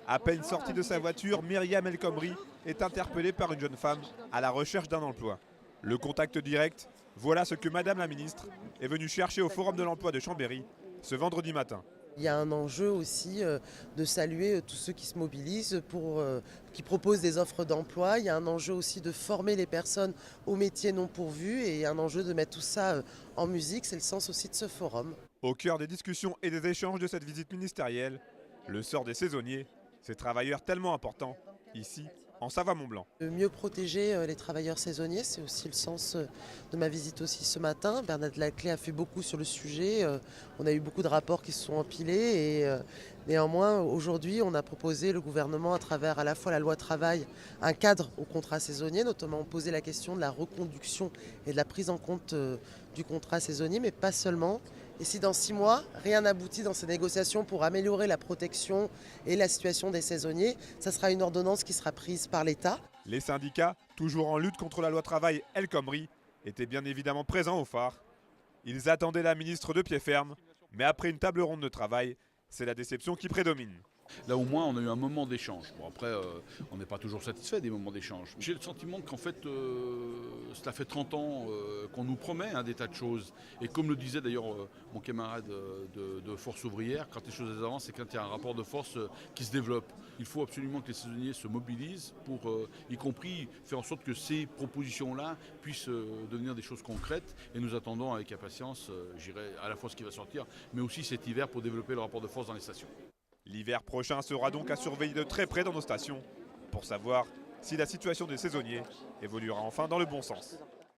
À peine sortie de sa voiture, Myriam El Khomri est interpellée par une jeune femme à la recherche d'un emploi. Le contact direct, voilà ce que Madame la ministre est venue chercher au Forum de l'emploi de Chambéry ce vendredi matin. Il y a un enjeu aussi de saluer tous ceux qui se mobilisent qui proposent des offres d'emploi. Il y a un enjeu aussi de former les personnes aux métiers non pourvus et un enjeu de mettre tout ça en musique. C'est le sens aussi de ce forum. Au cœur des discussions et des échanges de cette visite ministérielle, le sort des saisonniers, ces travailleurs tellement importants, ici, en Savoie-Mont-Blanc. De mieux protéger les travailleurs saisonniers, c'est aussi le sens de ma visite aussi ce matin. Bernard Laclais a fait beaucoup sur le sujet. On a eu beaucoup de rapports qui se sont empilés et néanmoins aujourd'hui on a proposé le gouvernement à travers à la fois la loi travail un cadre au contrat saisonnier, notamment poser la question de la reconduction et de la prise en compte du contrat saisonnier, mais pas seulement. Et si dans 6 mois, rien n'aboutit dans ces négociations pour améliorer la protection et la situation des saisonniers, ça sera une ordonnance qui sera prise par l'État. Les syndicats, toujours en lutte contre la loi travail El Khomri, étaient bien évidemment présents au phare. Ils attendaient la ministre de pied ferme, mais après une table ronde de travail, c'est la déception qui prédomine. Là au moins on a eu un moment d'échange. Bon après on n'est pas toujours satisfait des moments d'échange. J'ai le sentiment qu'en fait cela fait 30 ans qu'on nous promet des tas de choses. Et comme le disait d'ailleurs mon camarade de Force ouvrière, quand les choses avancent, c'est quand il y a un rapport de force qui se développe. Il faut absolument que les saisonniers se mobilisent pour y compris faire en sorte que ces propositions-là puissent devenir des choses concrètes. Et nous attendons avec impatience, j'irai à la fois ce qui va sortir, mais aussi cet hiver pour développer le rapport de force dans les stations. L'hiver prochain sera donc à surveiller de très près dans nos stations pour savoir si la situation des saisonniers évoluera enfin dans le bon sens.